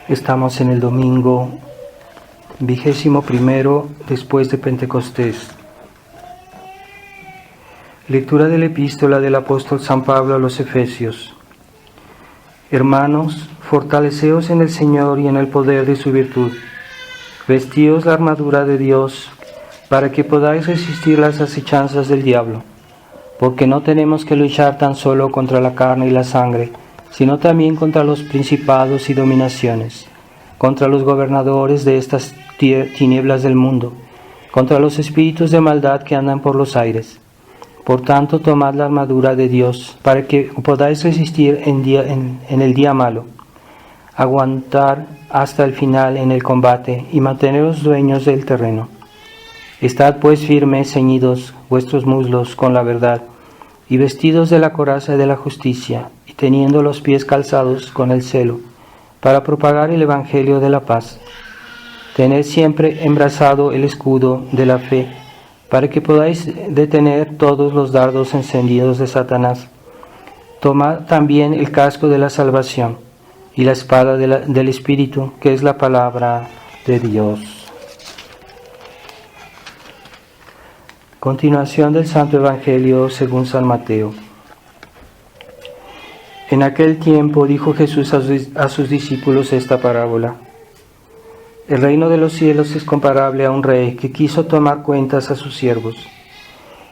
Estamos en el domingo 21 después de Pentecostés. Lectura de la epístola del apóstol San Pablo a los Efesios. Hermanos, fortaleceos en el Señor y en el poder de su virtud. Vestíos la armadura de Dios para que podáis resistir las acechanzas del diablo, porque no tenemos que luchar tan solo contra la carne y la sangre, sino también contra los principados y dominaciones, contra los gobernadores de estas tinieblas del mundo, contra los espíritus de maldad que andan por los aires. Por tanto, tomad la armadura de Dios, para que podáis resistir en el día malo, aguantar hasta el final en el combate y manteneros dueños del terreno. Estad pues firmes, ceñidos vuestros muslos con la verdad, y vestidos de la coraza de la justicia, y teniendo los pies calzados con el celo, para propagar el evangelio de la paz. Tened siempre embrazado el escudo de la fe, para que podáis detener todos los dardos encendidos de Satanás. Tomad también el casco de la salvación, y la espada del Espíritu, que es la palabra de Dios. Continuación del Santo Evangelio según San Mateo. En aquel tiempo dijo Jesús a sus discípulos esta parábola. El reino de los cielos es comparable a un rey que quiso tomar cuentas a sus siervos.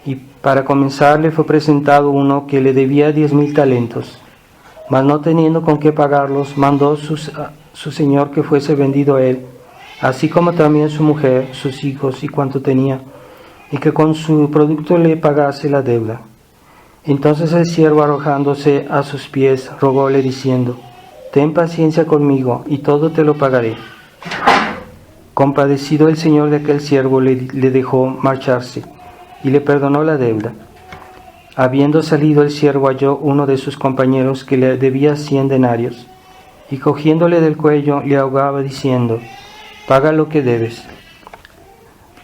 Y para comenzar le fue presentado uno que le debía 10,000 talentos. Mas no teniendo con qué pagarlos, mandó su señor que fuese vendido a él, así como también su mujer, sus hijos y cuanto tenía, y que con su producto le pagase la deuda. Entonces el siervo, arrojándose a sus pies, rogóle diciendo: Ten paciencia conmigo, y todo te lo pagaré. Compadecido el señor de aquel siervo, le dejó marcharse, y le perdonó la deuda. Habiendo salido el siervo, halló uno de sus compañeros que le debía 100 denarios, y cogiéndole del cuello, le ahogaba diciendo: Paga lo que debes.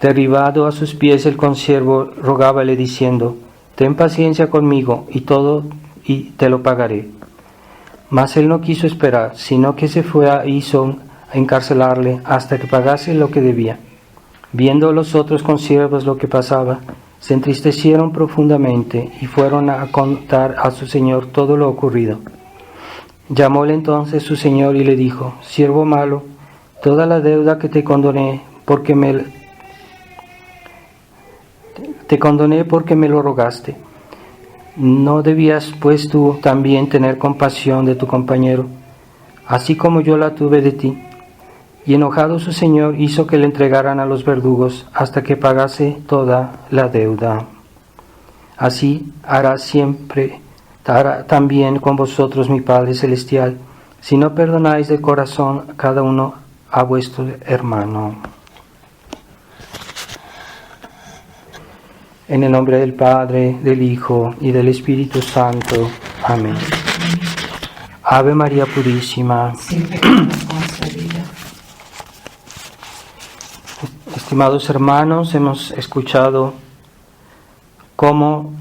Derribado a sus pies el consiervo, rogábale diciendo: Ten paciencia conmigo, y te lo pagaré. Mas él no quiso esperar, sino que se fue a encarcelarle hasta que pagase lo que debía. Viendo los otros consiervos lo que pasaba, se entristecieron profundamente y fueron a contar a su señor todo lo ocurrido. Llamóle entonces su señor y le dijo: Siervo malo, toda la deuda que te condoné porque me lo rogaste. ¿No debías pues tú también tener compasión de tu compañero, así como yo la tuve de ti? Y enojado su señor hizo que le entregaran a los verdugos hasta que pagase toda la deuda. Así hará también con vosotros mi Padre Celestial, si no perdonáis de corazón cada uno a vuestro hermano. En el nombre del Padre, del Hijo y del Espíritu Santo. Amén. Ave María Purísima. Estimados hermanos, hemos escuchado cómo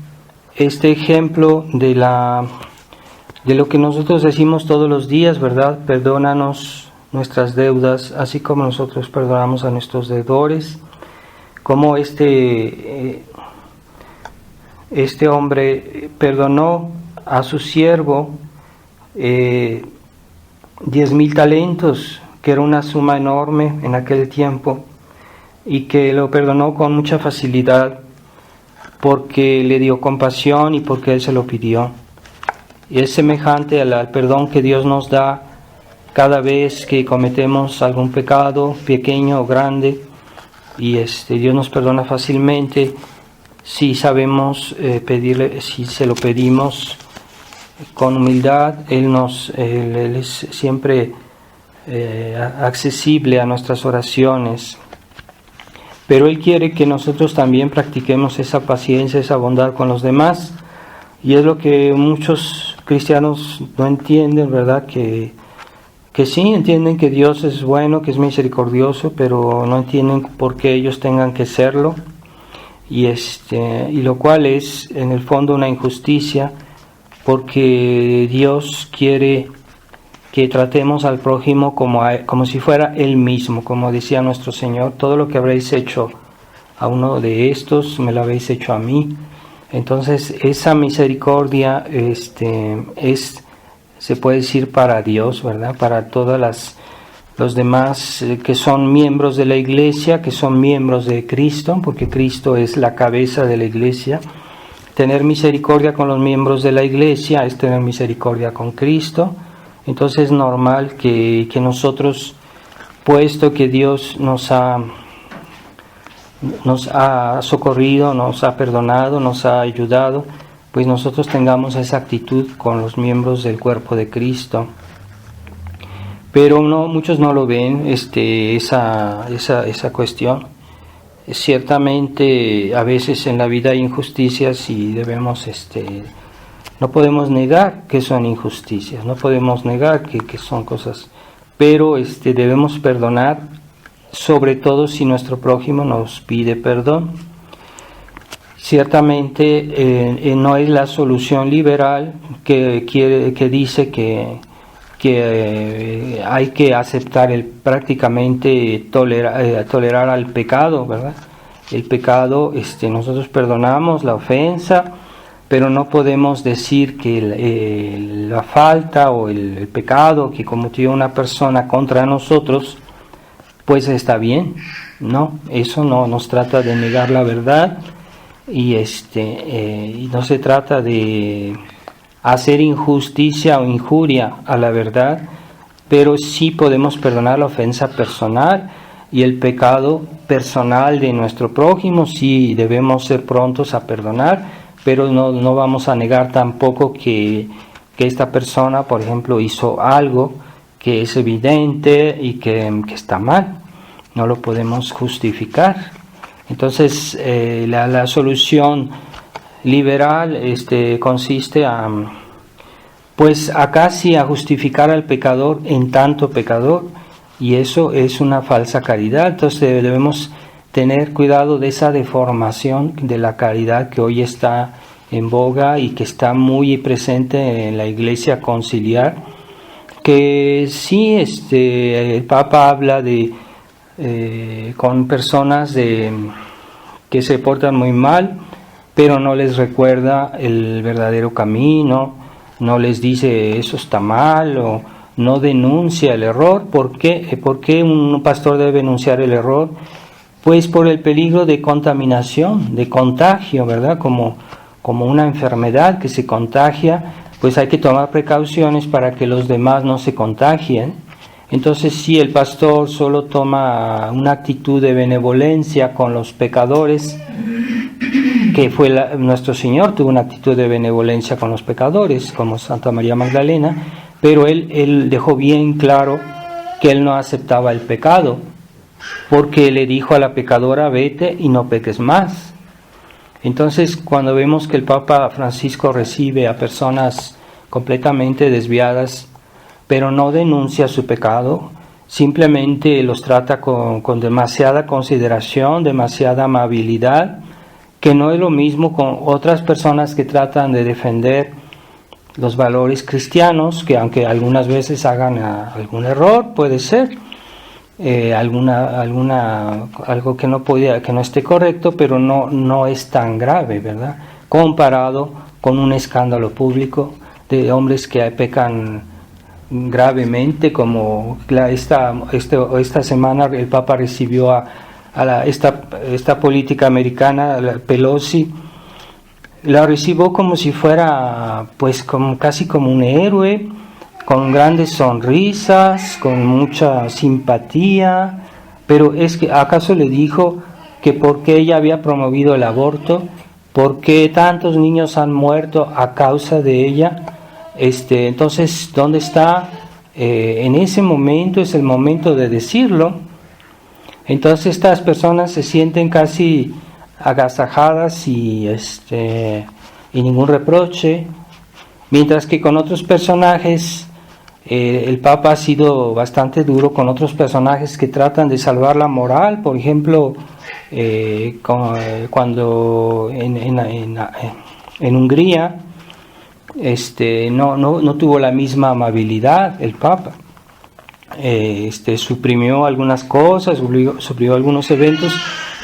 este ejemplo de lo que nosotros decimos todos los días, ¿verdad? Perdónanos nuestras deudas, así como nosotros perdonamos a nuestros deudores. Cómo este hombre perdonó a su siervo 10,000 talentos, que era una suma enorme en aquel tiempo, y que lo perdonó con mucha facilidad porque le dio compasión y porque él se lo pidió. Y es semejante al perdón que Dios nos da cada vez que cometemos algún pecado, pequeño o grande, y Dios nos perdona fácilmente si sabemos pedirle, si se lo pedimos con humildad. Él es siempre accesible a nuestras oraciones. Pero Él quiere que nosotros también practiquemos esa paciencia, esa bondad con los demás. Y es lo que muchos cristianos no entienden, ¿verdad? Que sí entienden que Dios es bueno, que es misericordioso, pero no entienden por qué ellos tengan que serlo. Y lo cual es en el fondo una injusticia, porque Dios quiere que tratemos al prójimo como si fuera él mismo, como decía nuestro Señor, todo lo que habréis hecho a uno de estos, me lo habéis hecho a mí. Entonces, esa misericordia se puede decir para Dios, ¿verdad? Para todas los demás que son miembros de la Iglesia, que son miembros de Cristo, porque Cristo es la cabeza de la Iglesia. Tener misericordia con los miembros de la Iglesia es tener misericordia con Cristo. Entonces es normal que nosotros, puesto que Dios nos ha socorrido, nos ha perdonado, nos ha ayudado, pues nosotros tengamos esa actitud con los miembros del cuerpo de Cristo. Pero muchos no lo ven, esa cuestión. Ciertamente a veces en la vida hay injusticias y debemos, no podemos negar que son injusticias, no podemos negar que son cosas, pero debemos perdonar, sobre todo si nuestro prójimo nos pide perdón. Ciertamente no es la solución liberal que dice que hay que aceptar prácticamente tolerar al pecado, ¿verdad? El pecado, nosotros perdonamos la ofensa, pero no podemos decir que la falta o el pecado que cometió una persona contra nosotros, pues está bien. No, eso no nos trata de negar la verdad y no se trata de hacer injusticia o injuria a la verdad, pero sí podemos perdonar la ofensa personal y el pecado personal de nuestro prójimo, sí debemos ser prontos a perdonar, pero no vamos a negar tampoco que esta persona, por ejemplo, hizo algo que es evidente y que está mal, no lo podemos justificar. Entonces la solución liberal consiste a casi a justificar al pecador en tanto pecador, y eso es una falsa caridad. Entonces debemos tener cuidado de esa deformación de la caridad que hoy está en boga y que está muy presente en la Iglesia conciliar, que sí el Papa habla de con personas que se portan muy mal, pero no les recuerda el verdadero camino, no les dice eso está mal o no denuncia el error. ¿Por qué un pastor debe denunciar el error? Pues por el peligro de contaminación, de contagio, ¿verdad? Como una enfermedad que se contagia, pues hay que tomar precauciones para que los demás no se contagien. Entonces, si el pastor solo toma una actitud de benevolencia con los pecadores, que fue nuestro Señor tuvo una actitud de benevolencia con los pecadores, como Santa María Magdalena, pero él dejó bien claro que él no aceptaba el pecado, porque le dijo a la pecadora, vete y no peques más. Entonces, cuando vemos que el Papa Francisco recibe a personas completamente desviadas, pero no denuncia su pecado, simplemente los trata con demasiada consideración, demasiada amabilidad, que no es lo mismo con otras personas que tratan de defender los valores cristianos, que aunque algunas veces hagan algún error, puede ser, algo que no esté correcto, pero no es tan grave, ¿verdad? Comparado con un escándalo público de hombres que pecan gravemente, como esta semana el Papa recibió a esta política americana, la Pelosi, la recibió como si fuera casi como un héroe, con grandes sonrisas, con mucha simpatía, pero es que ¿acaso le dijo que por qué ella había promovido el aborto, por qué tantos niños han muerto a causa de ella? Entonces, ¿dónde está? En ese momento es el momento de decirlo. Entonces estas personas se sienten casi agasajadas y ningún reproche, mientras que con otros personajes el Papa ha sido bastante duro con otros personajes que tratan de salvar la moral. Por ejemplo, cuando en Hungría, no tuvo la misma amabilidad el Papa. Suprimió algunas cosas, suprimió algunos eventos,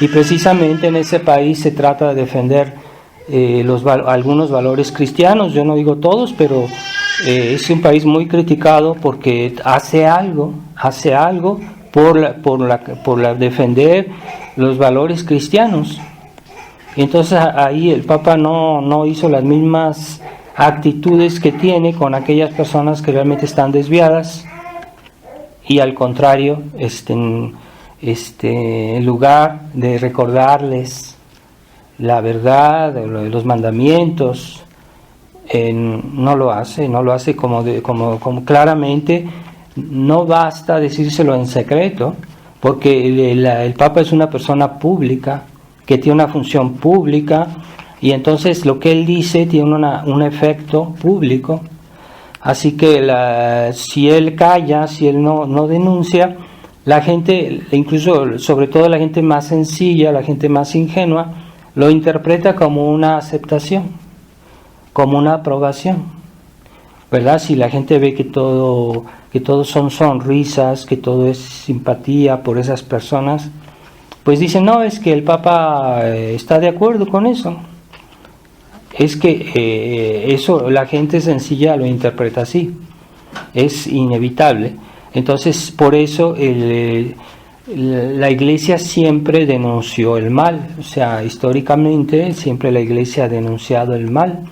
y precisamente en ese país se trata de defender algunos valores cristianos. Yo no digo todos, pero es un país muy criticado porque hace algo por defender los valores cristianos. Entonces ahí el Papa no hizo las mismas actitudes que tiene con aquellas personas que realmente están desviadas, y al contrario, en lugar de recordarles la verdad, los mandamientos, no lo hace como claramente. No basta decírselo en secreto, porque el Papa es una persona pública, que tiene una función pública, y entonces lo que él dice tiene un efecto público. Así que si él calla, si él no denuncia, la gente, incluso sobre todo la gente más sencilla, la gente más ingenua, lo interpreta como una aceptación, como una aprobación, ¿verdad? Si la gente ve que todo son sonrisas, que todo es simpatía por esas personas, pues dicen, no, es que el Papa está de acuerdo con eso. Es que eso la gente sencilla lo interpreta así, es inevitable. Entonces, por eso la Iglesia siempre denunció el mal, o sea, históricamente siempre la Iglesia ha denunciado el mal.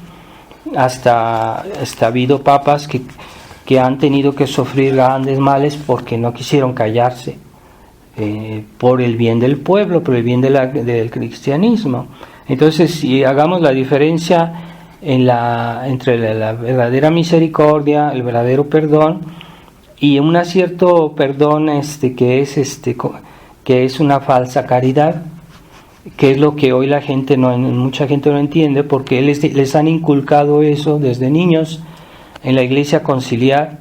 Hasta ha habido papas que han tenido que sufrir grandes males porque no quisieron callarse, por el bien del pueblo, por el bien del cristianismo. Entonces, si hagamos la diferencia entre la verdadera misericordia, el verdadero perdón, y un cierto perdón que es una falsa caridad, que es lo que hoy mucha gente no entiende, porque les han inculcado eso desde niños en la Iglesia conciliar,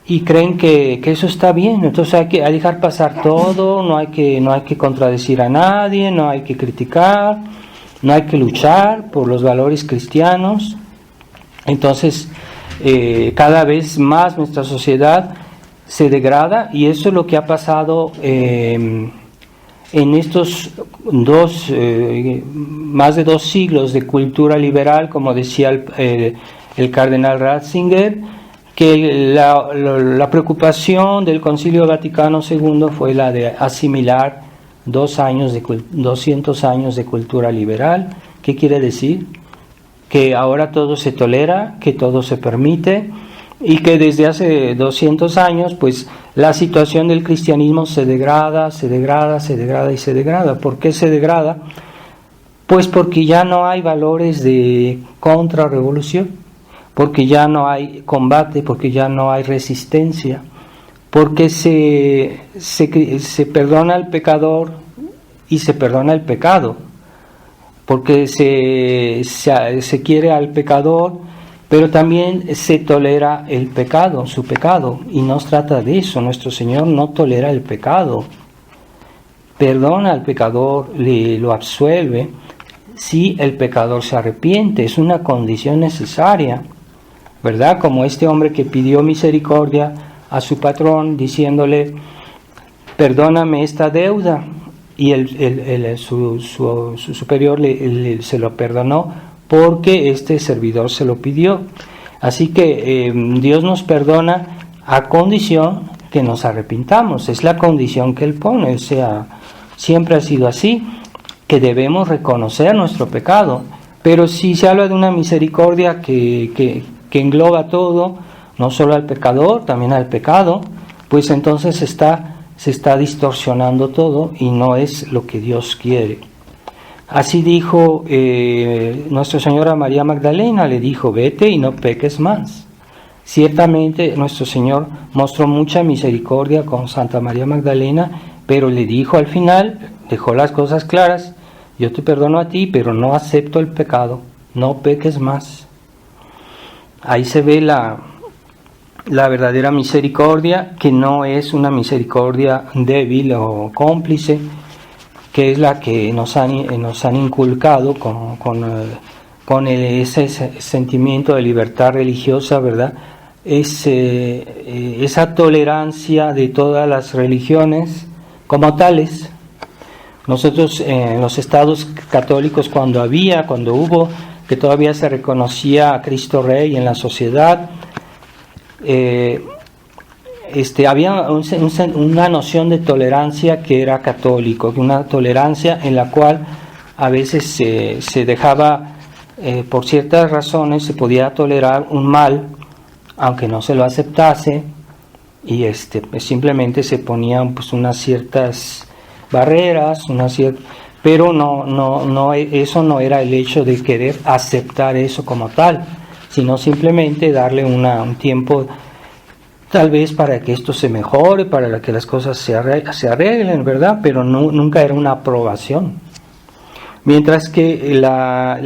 y creen que eso está bien. Entonces hay que dejar pasar todo, no hay que contradecir a nadie, no hay que criticar, no hay que luchar por los valores cristianos. Entonces cada vez más nuestra sociedad se degrada, y eso es lo que ha pasado en estos más de 2 siglos de cultura liberal, como decía el cardenal Ratzinger, que la preocupación del Concilio Vaticano II fue la de asimilar 200 años de cultura liberal. ¿Qué quiere decir? Que ahora todo se tolera, que todo se permite, y que desde hace 200 años pues la situación del cristianismo se degrada. ¿Por qué se degrada? Pues porque ya no hay valores de contrarrevolución, porque ya no hay combate, porque ya no hay resistencia, porque se perdona al pecador y se perdona el pecado, porque se quiere al pecador, pero también se tolera el pecado, su pecado, y no se trata de eso. Nuestro Señor no tolera el pecado, perdona al pecador, lo absuelve si el pecador se arrepiente. Es una condición necesaria, ¿verdad? Como este hombre que pidió misericordia a su patrón diciéndole, perdóname esta deuda, y su superior se lo perdonó porque este servidor se lo pidió. Así que Dios nos perdona a condición que nos arrepintamos. Es la condición que Él pone, o sea, siempre ha sido así, que debemos reconocer nuestro pecado. Pero si se habla de una misericordia que engloba todo, no solo al pecador, también al pecado, pues entonces se está distorsionando todo, y no es lo que Dios quiere. Así dijo Nuestra Señora María Magdalena, le dijo, vete y no peques más. Ciertamente nuestro Señor mostró mucha misericordia con Santa María Magdalena, pero le dijo al final, dejó las cosas claras, yo te perdono a ti, pero no acepto el pecado, no peques más. Ahí se ve la verdadera misericordia, que no es una misericordia débil o cómplice, que es la que nos han inculcado ese sentimiento de libertad religiosa, ¿verdad? Esa tolerancia de todas las religiones como tales. Nosotros en los estados católicos, cuando hubo, que todavía se reconocía a Cristo Rey en la sociedad, había una noción de tolerancia que era católico, una tolerancia en la cual a veces se dejaba, por ciertas razones, se podía tolerar un mal, aunque no se lo aceptase, y simplemente se ponían pues unas ciertas barreras, pero eso no era el hecho de querer aceptar eso como tal, sino simplemente darle un tiempo, tal vez para que esto se mejore, para que las cosas se arreglen, ¿verdad? Pero nunca era una aprobación. Mientras que la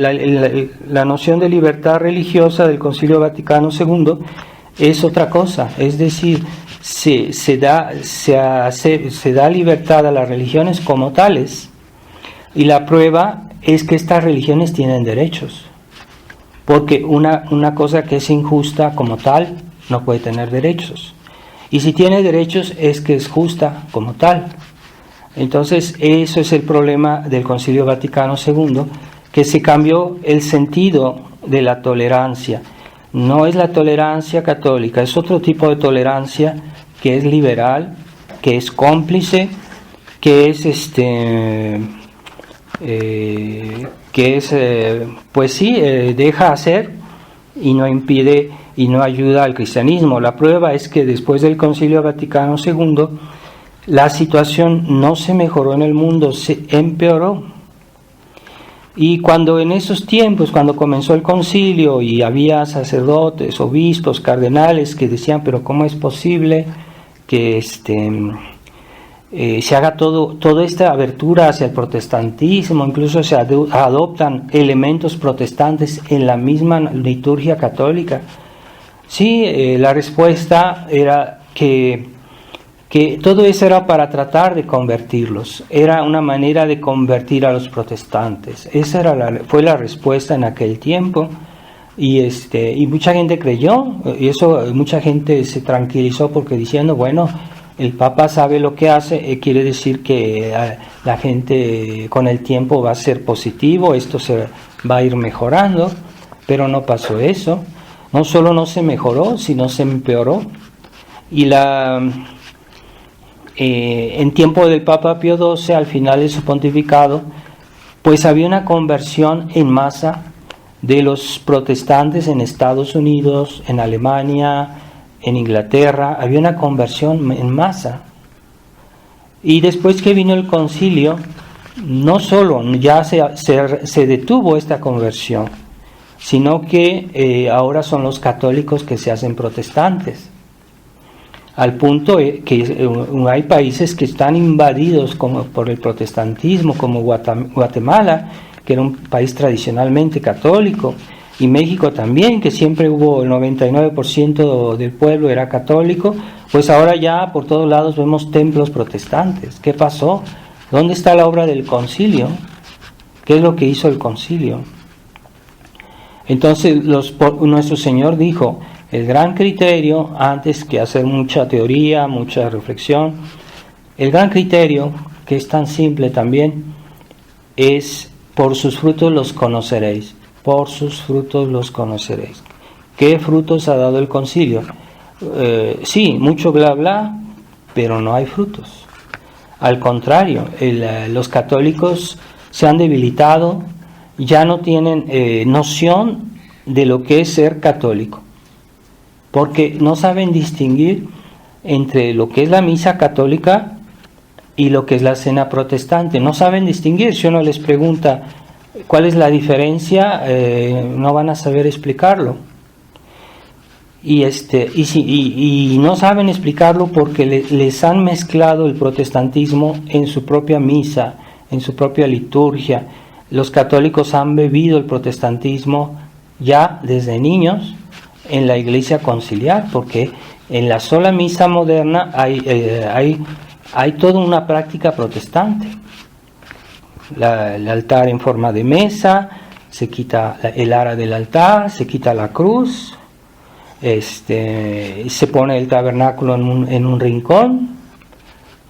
noción de libertad religiosa del Concilio Vaticano II es otra cosa, es decir, se da libertad a las religiones como tales, y la prueba es que estas religiones tienen derechos, porque una cosa que es injusta como tal no puede tener derechos, y si tiene derechos es que es justa como tal. Entonces eso es el problema del Concilio Vaticano II, que se cambió el sentido de la tolerancia. No es la tolerancia católica, es otro tipo de tolerancia que es liberal, que es cómplice, que es deja hacer y no impide y no ayuda al cristianismo. La prueba es que después del Concilio Vaticano II la situación no se mejoró en el mundo, se empeoró. Y cuando en esos tiempos, cuando comenzó el concilio y había sacerdotes, obispos, cardenales que decían, pero ¿cómo es posible que se haga toda esta abertura hacia el protestantismo? Incluso se adoptan elementos protestantes en la misma liturgia católica. Sí, la respuesta era que todo eso era para tratar de convertirlos, era una manera de convertir a los protestantes. Esa fue la respuesta en aquel tiempo, y mucha gente creyó, y eso mucha gente se tranquilizó porque diciendo, bueno, el Papa sabe lo que hace, quiere decir que la gente con el tiempo va a ser positivo, esto se va a ir mejorando, pero no pasó eso. No solo no se mejoró, sino se empeoró. Y en tiempo del Papa Pío XII, al final de su pontificado, pues había una conversión en masa de los protestantes en Estados Unidos, en Alemania, en Inglaterra, había una conversión en masa. Y después que vino el concilio, no solo ya se detuvo esta conversión, sino que ahora son los católicos que se hacen protestantes. Al punto que hay países que están invadidos por el protestantismo, como Guatemala, que era un país tradicionalmente católico, y México también, que siempre hubo el 99% del pueblo era católico, pues ahora ya por todos lados vemos templos protestantes. ¿Qué pasó? ¿Dónde está la obra del concilio? ¿Qué es lo que hizo el concilio? Entonces nuestro Señor dijo, el gran criterio, antes que hacer mucha teoría, mucha reflexión, el gran criterio, que es tan simple también, es por sus frutos los conoceréis. Por sus frutos los conoceréis. ¿Qué frutos ha dado el concilio? Sí, mucho bla bla, pero no hay frutos. Al contrario, los católicos se han debilitado, ya no tienen noción de lo que es ser católico, porque no saben distinguir entre lo que es la misa católica y lo que es la cena protestante. No saben distinguir. Si uno les pregunta ¿cuál es la diferencia? No van a saber explicarlo. Y no saben explicarlo porque les han mezclado el protestantismo en su propia misa, en su propia liturgia. Los católicos han bebido el protestantismo ya desde niños en la iglesia conciliar, porque en la sola misa moderna hay toda una práctica protestante. El altar en forma de mesa, se quita el ara del altar, se quita la cruz, se pone el tabernáculo en un rincón,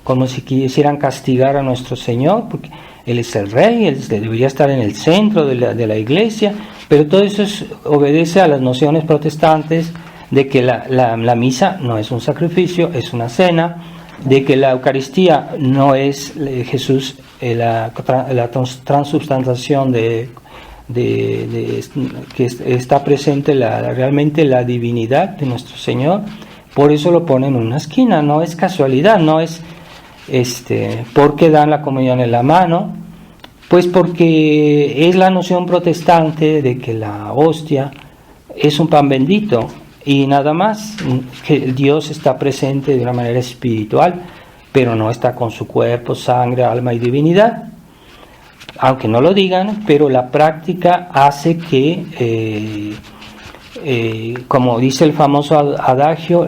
como si quisieran castigar a nuestro Señor, porque Él es el Rey, Él debería estar en el centro de la iglesia, pero todo eso obedece a las nociones protestantes de que la misa no es un sacrificio, es una cena, de que la Eucaristía no es Jesús, la transubstanciación que está presente realmente la divinidad de nuestro Señor. Por eso lo ponen en una esquina, no es casualidad, no es porque dan la comunión en la mano, pues porque es la noción protestante de que la hostia es un pan bendito y nada más, que Dios está presente de una manera espiritual, pero no está con su cuerpo, sangre, alma y divinidad. Aunque no lo digan, pero la práctica hace que, como dice el famoso adagio,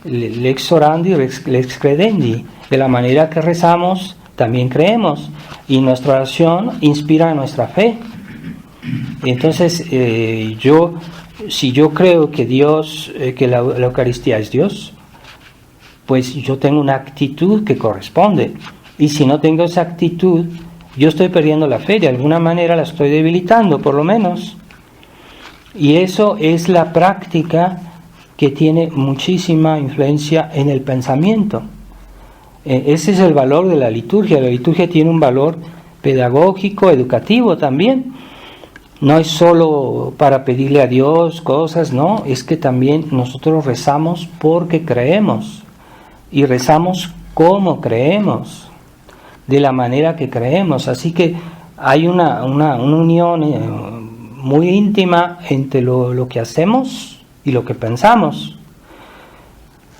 lex orandi, lex credendi, de la manera que rezamos, también creemos, y nuestra oración inspira nuestra fe. Entonces, si yo creo que Dios, que la Eucaristía es Dios, pues yo tengo una actitud que corresponde, y si no tengo esa actitud, yo estoy perdiendo la fe, de alguna manera la estoy debilitando, por lo menos. Y eso es la práctica que tiene muchísima influencia en el pensamiento. Ese es el valor de la liturgia. La liturgia tiene un valor pedagógico, educativo también. No es solo para pedirle a Dios cosas, no, es que también nosotros rezamos porque creemos. Y rezamos como creemos, de la manera que creemos. Así que hay una unión muy íntima entre lo que hacemos y lo que pensamos.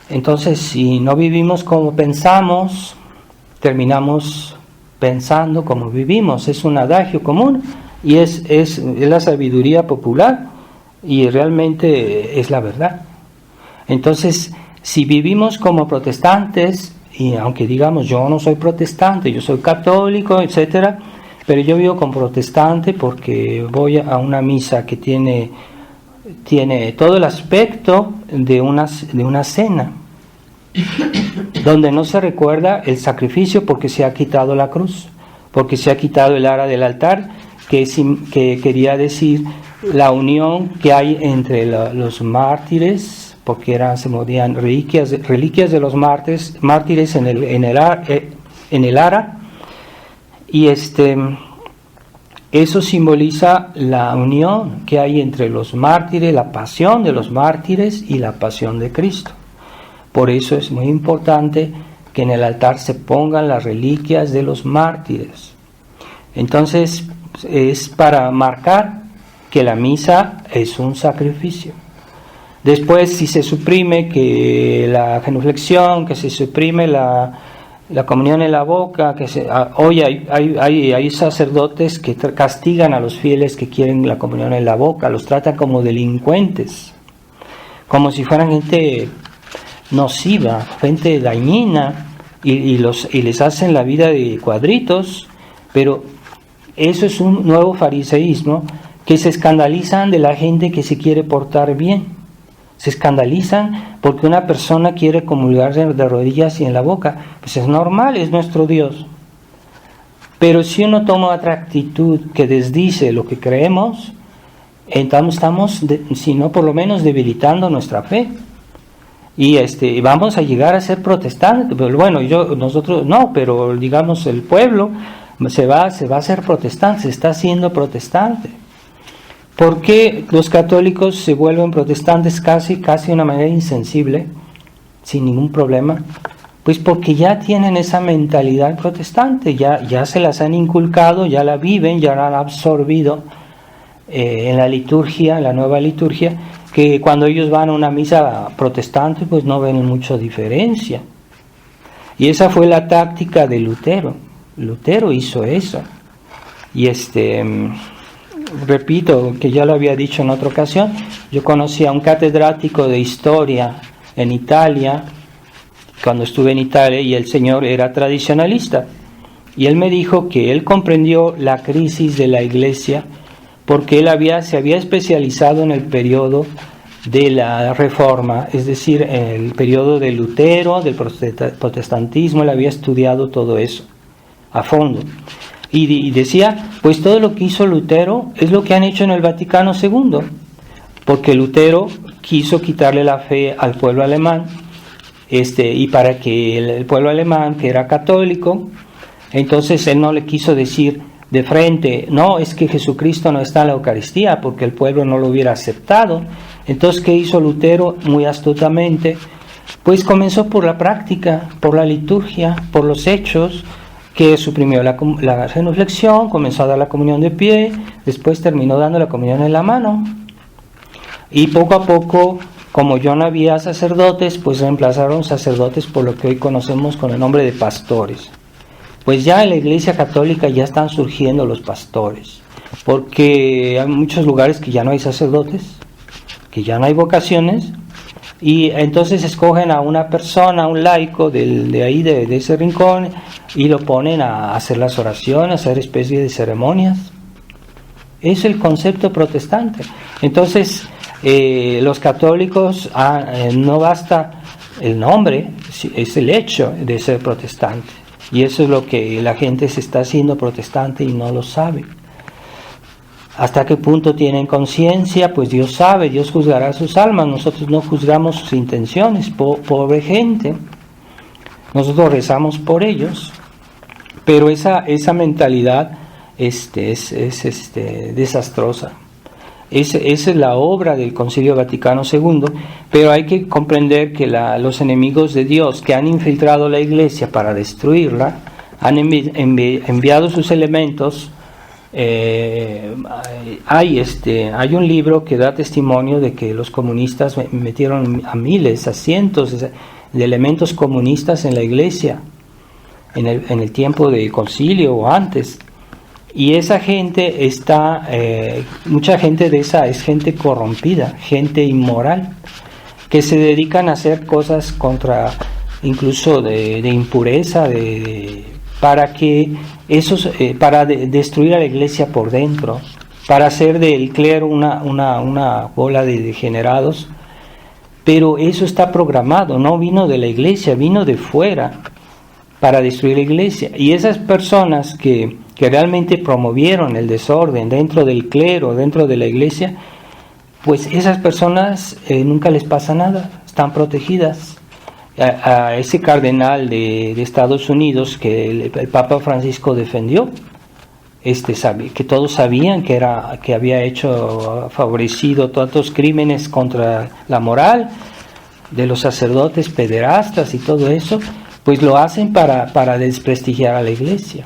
Entonces, si no vivimos como pensamos, terminamos pensando como vivimos. Es un adagio común y es la sabiduría popular y realmente es la verdad. Entonces, si vivimos como protestantes, y aunque digamos yo no soy protestante, yo soy católico, etcétera, pero yo vivo como protestante porque voy a una misa que tiene todo el aspecto de una cena, donde no se recuerda el sacrificio porque se ha quitado la cruz, porque se ha quitado el ara del altar, que quería decir la unión que hay entre los mártires, porque se morían reliquias de los mártires en el ara, y eso simboliza la unión que hay entre los mártires, la pasión de los mártires y la pasión de Cristo. Por eso es muy importante que en el altar se pongan las reliquias de los mártires. Entonces es para marcar que la misa es un sacrificio. Después, si se suprime que la genuflexión, que se suprime la comunión en la boca, hoy hay sacerdotes que castigan a los fieles que quieren la comunión en la boca, los tratan como delincuentes, como si fueran gente nociva, gente dañina, y les hacen la vida de cuadritos. Pero eso es un nuevo fariseísmo, que se escandalizan de la gente que se quiere portar bien. Se escandalizan porque una persona quiere comulgar de rodillas y en la boca. Pues es normal, es nuestro Dios. Pero si uno toma otra actitud que desdice lo que creemos, entonces estamos, si no por lo menos, debilitando nuestra fe. Y vamos a llegar a ser protestantes. Pero bueno, nosotros no, pero digamos el pueblo se va a ser protestante, se está haciendo protestante. ¿Por qué los católicos se vuelven protestantes casi de una manera insensible, sin ningún problema? Pues porque ya tienen esa mentalidad protestante, ya se las han inculcado, ya la viven, ya la han absorbido en la liturgia, en la nueva liturgia, que cuando ellos van a una misa protestante pues no ven mucha diferencia. Y esa fue la táctica de Lutero. Lutero hizo eso. Y repito, que ya lo había dicho en otra ocasión, yo conocí a un catedrático de historia en Italia, cuando estuve en Italia, y el señor era tradicionalista. Y él me dijo que él comprendió la crisis de la Iglesia porque él se había especializado en el periodo de la Reforma, es decir, en el periodo de Lutero, del protestantismo. Él había estudiado todo eso a fondo. Y decía, pues todo lo que hizo Lutero es lo que han hecho en el Vaticano II, porque Lutero quiso quitarle la fe al pueblo alemán, y para que el pueblo alemán, que era católico, entonces él no le quiso decir de frente, no, es que Jesucristo no está en la Eucaristía, porque el pueblo no lo hubiera aceptado. Entonces, ¿qué hizo Lutero? Muy astutamente, pues comenzó por la práctica, por la liturgia, por los hechos, que suprimió la genuflexión, comenzó a dar la comunión de pie, después terminó dando la comunión en la mano. Y poco a poco, como ya no había sacerdotes, pues reemplazaron sacerdotes por lo que hoy conocemos con el nombre de pastores. Pues ya en la Iglesia Católica ya están surgiendo los pastores, porque hay muchos lugares que ya no hay sacerdotes, que ya no hay vocaciones, y entonces escogen a una persona, a un laico de ahí, de ese rincón, y lo ponen a hacer las oraciones, a hacer especie de ceremonias. Es el concepto protestante. Entonces, los católicos, no basta el nombre, es el hecho de ser protestante. Y eso es lo que la gente se está haciendo protestante y no lo sabe. ¿Hasta qué punto tienen conciencia? Pues Dios sabe, Dios juzgará sus almas. Nosotros no juzgamos sus intenciones, pobre gente. Nosotros rezamos por ellos. Pero esa mentalidad es desastrosa. Esa es la obra del Concilio Vaticano II, pero hay que comprender que los enemigos de Dios que han infiltrado la Iglesia para destruirla, han enviado sus elementos. Hay un libro que da testimonio de que los comunistas metieron a miles, a cientos de elementos comunistas en la Iglesia, en el tiempo del concilio o antes. Y esa gente mucha gente de esa es gente corrompida, gente inmoral, que se dedican a hacer cosas incluso de impureza, para destruir a la Iglesia por dentro, para hacer del clero una bola de degenerados. Pero eso está programado, no vino de la Iglesia, vino de fuera, para destruir la Iglesia. Y esas personas que realmente promovieron el desorden dentro del clero, dentro de la Iglesia, pues esas personas nunca les pasa nada, están protegidas. A ese cardenal de Estados Unidos que el Papa Francisco defendió, que todos sabían que había favorecido tantos crímenes contra la moral de los sacerdotes pederastas y todo eso, pues lo hacen para desprestigiar a la Iglesia.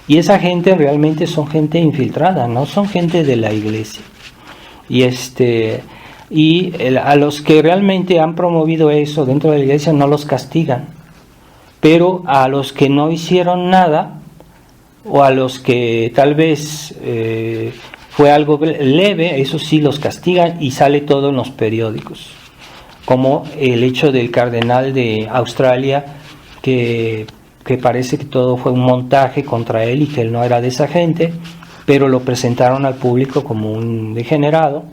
Y esa gente realmente son gente infiltrada, no son gente de la Iglesia. Y a los que realmente han promovido eso dentro de la Iglesia no los castigan, pero a los que no hicieron nada, o a los que tal vez fue algo leve, eso sí los castigan y sale todo en los periódicos, como el hecho del cardenal de Australia que parece que todo fue un montaje contra él y que él no era de esa gente, pero lo presentaron al público como un degenerado.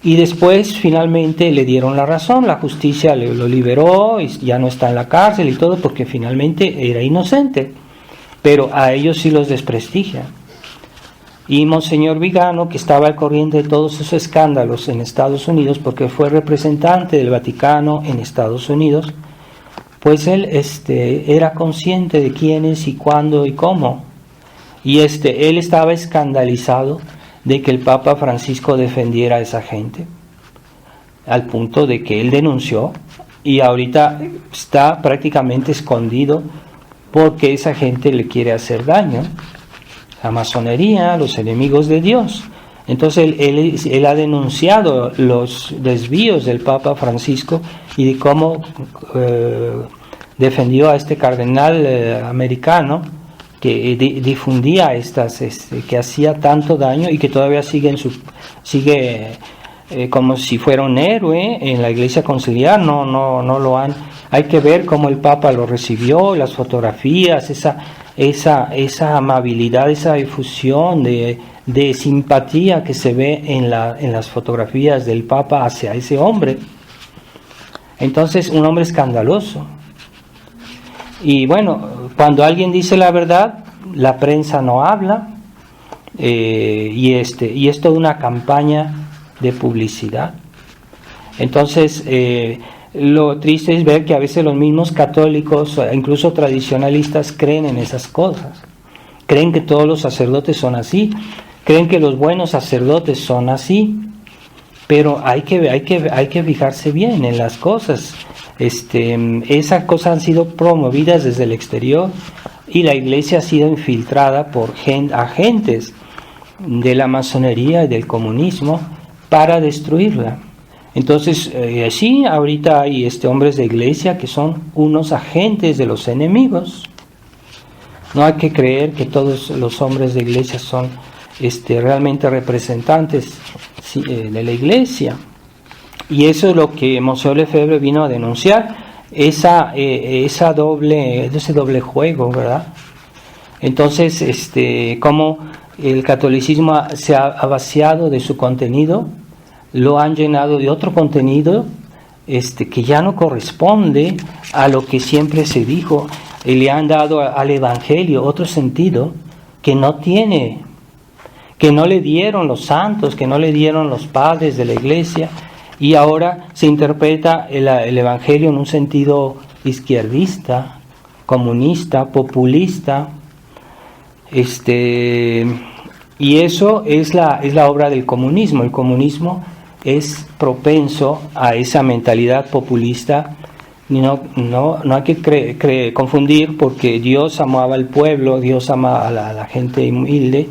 Y después finalmente le dieron la razón, la justicia lo liberó y ya no está en la cárcel y todo, porque finalmente era inocente, pero a ellos sí los desprestigian. Y Monseñor Vigano, que estaba al corriente de todos esos escándalos en Estados Unidos, porque fue representante del Vaticano en Estados Unidos, pues él era consciente de quiénes y cuándo y cómo. Y él estaba escandalizado de que el Papa Francisco defendiera a esa gente, al punto de que él denunció, y ahorita está prácticamente escondido porque esa gente le quiere hacer daño, la masonería, los enemigos de Dios. Entonces él ha denunciado los desvíos del Papa Francisco y de cómo defendió a este cardenal americano que difundía que hacía tanto daño y que todavía sigue como si fuera un héroe en la Iglesia Conciliar. No lo han. Hay que ver cómo el Papa lo recibió, las fotografías, esa amabilidad, esa difusión de simpatía que se ve en las fotografías del Papa hacia ese hombre. Entonces, un hombre escandaloso. Y bueno, cuando alguien dice la verdad, la prensa no habla, y es toda una campaña de publicidad. Entonces, lo triste es ver que a veces los mismos católicos, incluso tradicionalistas, creen en esas cosas. Creen que todos los sacerdotes son así, creen que los buenos sacerdotes son así, pero hay que fijarse bien en las cosas. Esas cosas han sido promovidas desde el exterior y la Iglesia ha sido infiltrada por agentes de la masonería y del comunismo para destruirla. Entonces, sí, ahorita hay hombres de Iglesia que son unos agentes de los enemigos. No hay que creer que todos los hombres de Iglesia son realmente representantes de la Iglesia. Y eso es lo que Monsieur Lefebvre vino a denunciar, ese doble juego, ¿verdad? Entonces, cómo el catolicismo se ha vaciado de su contenido, lo han llenado de otro contenido que ya no corresponde a lo que siempre se dijo, y le han dado al Evangelio otro sentido que no tiene, que no le dieron los santos, que no le dieron los padres de la Iglesia, y ahora se interpreta el Evangelio en un sentido izquierdista, comunista, populista, y eso es la obra del comunismo. El comunismo es propenso a esa mentalidad populista. No hay que confundir, porque Dios amaba al pueblo, Dios ama a la gente humilde,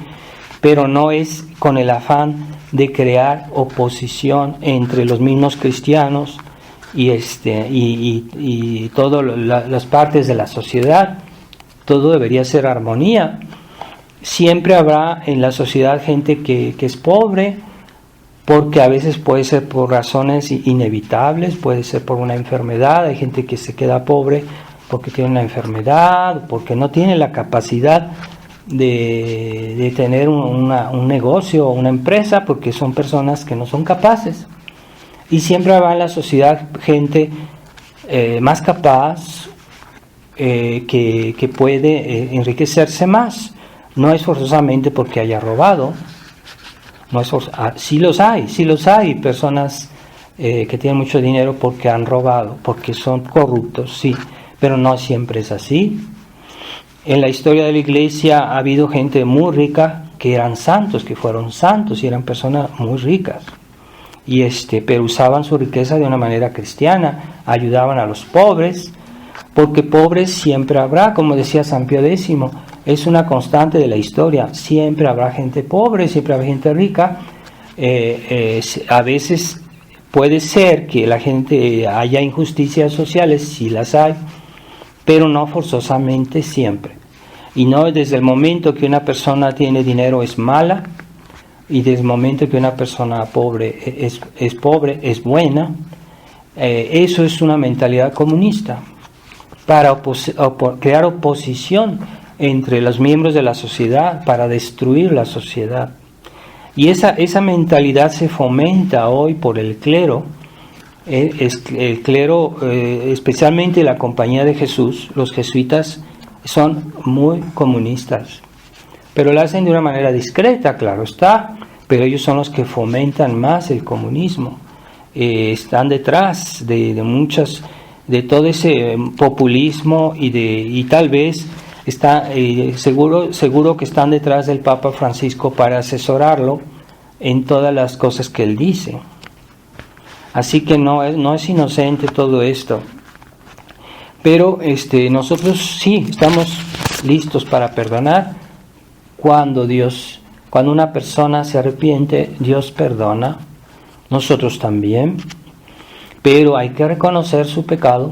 pero no es con el afán de crear oposición entre los mismos cristianos y todas las partes de la sociedad. Todo debería ser armonía. Siempre habrá en la sociedad gente que es pobre, porque a veces puede ser por razones inevitables, puede ser por una enfermedad. Hay gente que se queda pobre porque tiene una enfermedad, porque no tiene la capacidad de tener un negocio o una empresa, porque son personas que no son capaces. Y siempre habrá en la sociedad gente más capaz, que puede enriquecerse más. No es forzosamente porque haya robado. Sí los hay personas que tienen mucho dinero porque han robado, porque son corruptos, sí, pero no siempre es así. En la historia de la Iglesia ha habido gente muy rica que eran santos, que fueron santos y eran personas muy ricas, pero usaban su riqueza de una manera cristiana, ayudaban a los pobres, porque pobres siempre habrá, como decía San Pío X. Es una constante de la historia, siempre habrá gente pobre, siempre habrá gente rica. A veces puede ser que la gente haya injusticias sociales, sí las hay, pero no forzosamente siempre. Y no desde el momento que una persona tiene dinero es mala, y desde el momento que una persona pobre es buena. Eso es una mentalidad comunista, para crear oposición entre los miembros de la sociedad, para destruir la sociedad. Y esa mentalidad se fomenta hoy por el clero. El clero, especialmente la Compañía de Jesús, los jesuitas, son muy comunistas, pero lo hacen de una manera discreta, claro está, pero ellos son los que fomentan más el comunismo. Están detrás de todo ese populismo, y tal vez seguro que están detrás del Papa Francisco para asesorarlo en todas las cosas que él dice. Así que no es inocente todo esto. Pero nosotros sí estamos listos para perdonar. Cuando una persona se arrepiente, Dios perdona, nosotros también. Pero hay que reconocer su pecado,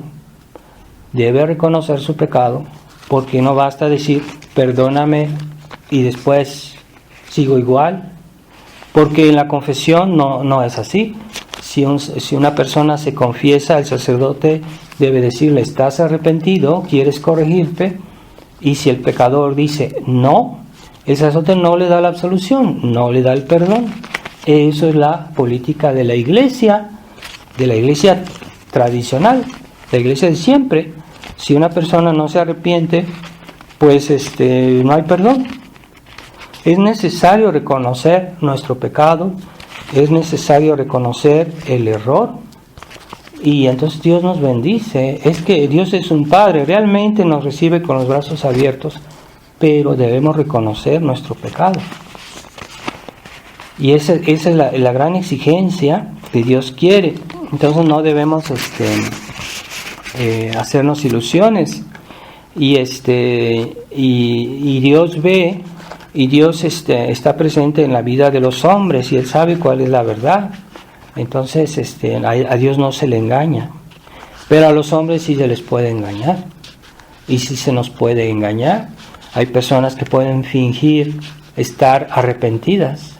debe reconocer su pecado, porque no basta decir perdóname y después sigo igual, porque en la confesión no es así. Si una persona se confiesa, el sacerdote debe decirle: ¿estás arrepentido? ¿Quieres corregirte? Y si el pecador dice no, el sacerdote no le da la absolución, no le da el perdón. Eso es la política de la iglesia tradicional, la iglesia de siempre. Si una persona no se arrepiente, pues no hay perdón. Es necesario reconocer nuestro pecado, es necesario reconocer el error, y entonces Dios nos bendice. Es que Dios es un Padre, realmente nos recibe con los brazos abiertos, pero debemos reconocer nuestro pecado. Y esa es la gran exigencia que Dios quiere. Entonces no debemos hacernos ilusiones. Y Dios ve, y Dios está presente en la vida de los hombres, y Él sabe cuál es la verdad. Entonces a Dios no se le engaña, pero a los hombres sí se les puede engañar, y sí se nos puede engañar. Hay personas que pueden fingir estar arrepentidas,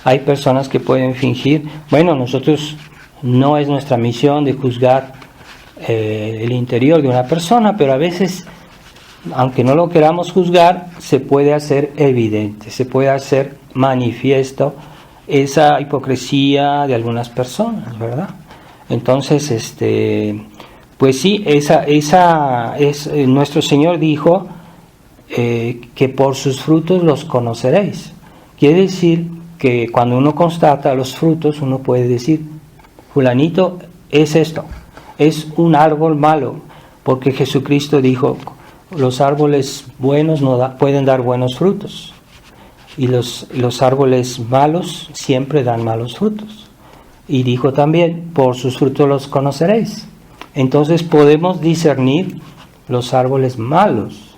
hay personas que pueden fingir, nosotros no es nuestra misión de juzgar el interior de una persona, pero a veces, aunque no lo queramos juzgar, se puede hacer evidente, se puede hacer manifiesto esa hipocresía de algunas personas, ¿verdad? Entonces, pues sí, nuestro Señor dijo que por sus frutos los conoceréis. Quiere decir que cuando uno constata los frutos, uno puede decir, fulanito es esto, es un árbol malo, porque Jesucristo dijo, los árboles buenos pueden dar buenos frutos, y los árboles malos siempre dan malos frutos. Y dijo también, por sus frutos los conoceréis. Entonces podemos discernir los árboles malos.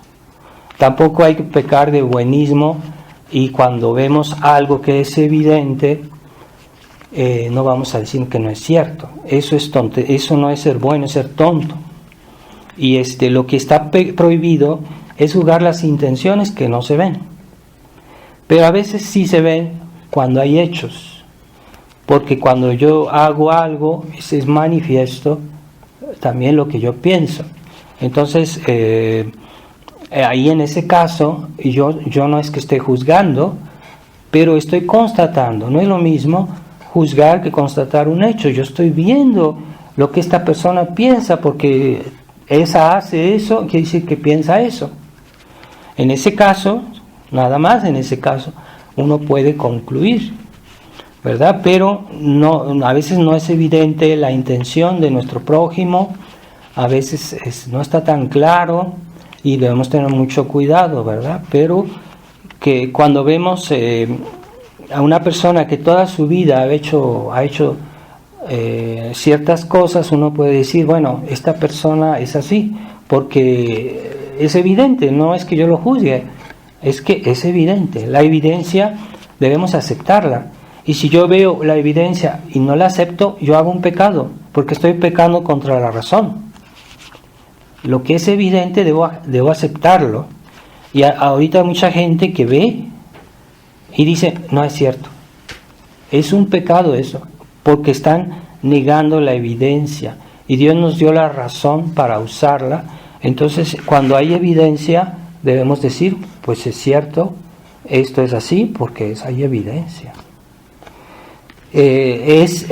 Tampoco hay que pecar de buenismo, y cuando vemos algo que es evidente, no vamos a decir que no es cierto. Eso es eso no es ser bueno, es ser tonto. Y lo que está prohibido es juzgar las intenciones que no se ven. Pero a veces sí se ven cuando hay hechos, porque cuando yo hago algo, es manifiesto también lo que yo pienso. Entonces, ahí en ese caso, yo no es que esté juzgando, pero estoy constatando. No es lo mismo juzgar que constatar un hecho. Yo estoy viendo lo que esta persona piensa, porque esa hace eso, quiere decir que piensa eso. En ese caso, nada más, en ese caso, uno puede concluir, ¿verdad? Pero a veces no es evidente la intención de nuestro prójimo, a veces no está tan claro, y debemos tener mucho cuidado, ¿verdad? Pero que cuando vemos a una persona que toda su vida ha hecho ciertas cosas, uno puede decir, esta persona es así, porque es evidente, no es que yo lo juzgue, es que es evidente. La evidencia debemos aceptarla, y si yo veo la evidencia y no la acepto, yo hago un pecado, porque estoy pecando contra la razón. Lo que es evidente debo aceptarlo. Y ahorita hay mucha gente que ve y dice, no es cierto, es un pecado eso, porque están negando la evidencia, y Dios nos dio la razón para usarla. Entonces, cuando hay evidencia, debemos decir, pues es cierto, esto es así, porque hay evidencia.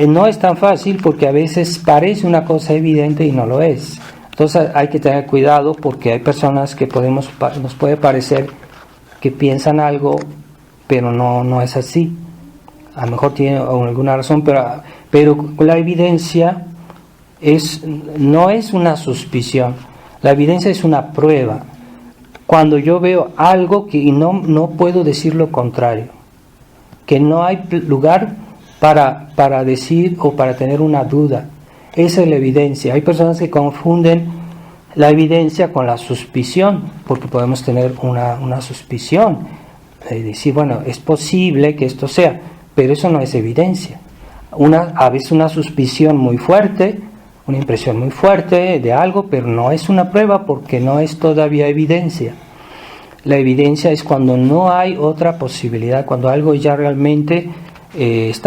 No es tan fácil, porque a veces parece una cosa evidente y no lo es. Entonces hay que tener cuidado, porque hay personas que nos puede parecer que piensan algo, pero no es así. A lo mejor tiene alguna razón, pero la evidencia no es una suspición. La evidencia es una prueba. Cuando yo veo algo que no puedo decir lo contrario, que no hay lugar para decir o para tener una duda, esa es la evidencia. Hay personas que confunden la evidencia con la suspición, porque podemos tener una suspición, decir, es posible que esto sea, pero eso no es evidencia. A veces una suspición muy fuerte, una impresión muy fuerte de algo, pero no es una prueba, porque no es todavía evidencia. La evidencia es cuando no hay otra posibilidad, cuando algo ya realmente es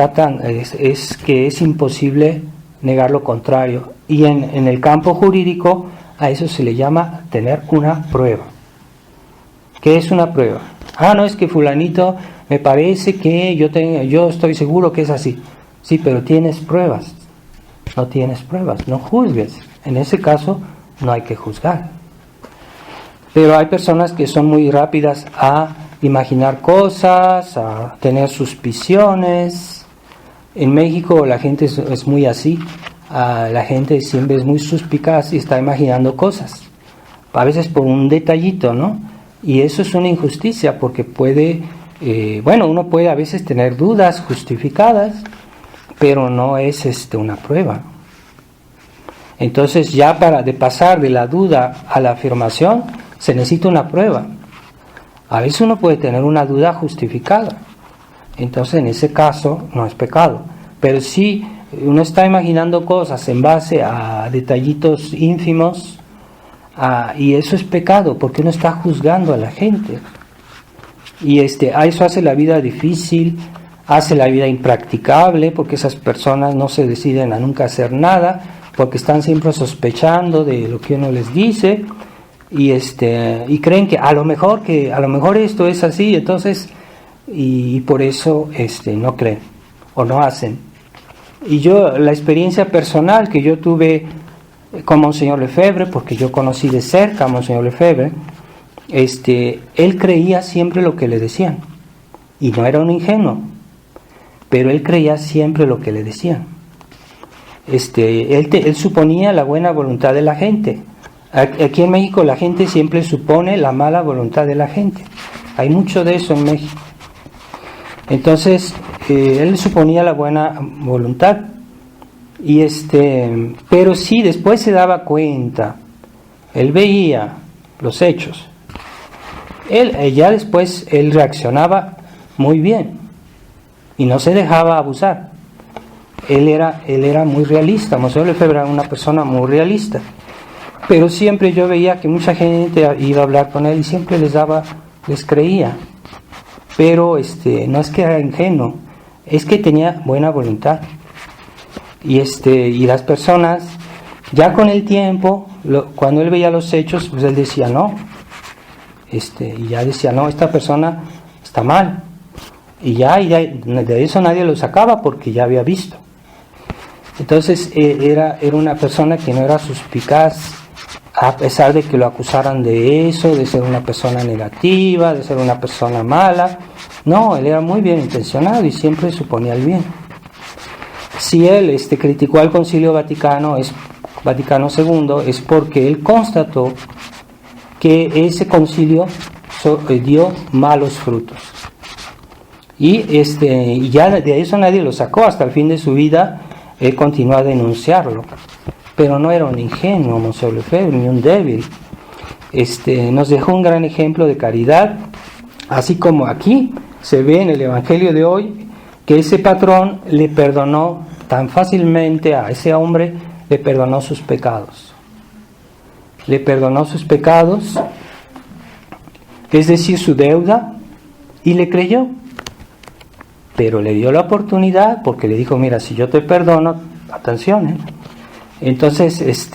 imposible negar lo contrario. Y en el campo jurídico a eso se le llama tener una prueba. ¿Qué es una prueba? No, es que fulanito me parece que yo estoy seguro que es así. Sí, pero tienes pruebas. No tienes pruebas, no juzgues. En ese caso no hay que juzgar. Pero hay personas que son muy rápidas a imaginar cosas, a tener suspiciones. En México la gente es muy así. La gente siempre es muy suspicaz y está imaginando cosas. A veces por un detallito, ¿no? Y eso es una injusticia porque uno puede a veces tener dudas justificadas, pero no es una prueba. Entonces ya de pasar de la duda a la afirmación se necesita una prueba. A veces uno puede tener una duda justificada, entonces en ese caso no es pecado. Pero si uno está imaginando cosas en base a detallitos ínfimos, y eso es pecado porque uno está juzgando a la gente. Y eso hace la vida difícil, hace la vida impracticable, porque esas personas no se deciden a nunca hacer nada, porque están siempre sospechando de lo que uno les dice, y creen que a lo mejor esto es así, entonces, y por eso no creen o no hacen. Y la experiencia personal que yo tuve con Monseñor Lefebvre, porque yo conocí de cerca a Monseñor Lefebvre, él creía siempre lo que le decían, y no era un ingenuo, pero él creía siempre lo que le decían. Él suponía la buena voluntad de la gente. Aquí en México la gente siempre supone la mala voluntad de la gente. Hay mucho de eso en México. Entonces, él suponía la buena voluntad. Pero sí, después se daba cuenta. Él veía los hechos. Ya después él reaccionaba muy bien y no se dejaba abusar. Él era muy realista. Monseñor Lefebvre era una persona muy realista, pero siempre yo veía que mucha gente iba a hablar con él y siempre les creía, pero no es que era ingenuo, es que tenía buena voluntad. Y las personas, ya con el tiempo, cuando él veía los hechos, pues él decía no, y ya decía no, esta persona está mal, y ya de eso nadie lo sacaba porque ya había visto. Entonces era una persona que no era suspicaz, a pesar de que lo acusaran de eso, de ser una persona negativa, de ser una persona mala. No, él era muy bien intencionado y siempre suponía el bien. Si él criticó al Concilio Vaticano II, es porque él constató que ese concilio dio malos frutos. Y ya de eso nadie lo sacó. Hasta el fin de su vida él continuó a denunciarlo. Pero no era un ingenuo, Monseñor Lefebvre, ni un débil. Nos dejó un gran ejemplo de caridad, así como aquí se ve en el Evangelio de hoy que ese patrón le perdonó tan fácilmente a ese hombre, le perdonó sus pecados. Le perdonó sus pecados, es decir, su deuda, y le creyó. Pero le dio la oportunidad porque le dijo, mira, si yo te perdono, atención, Entonces,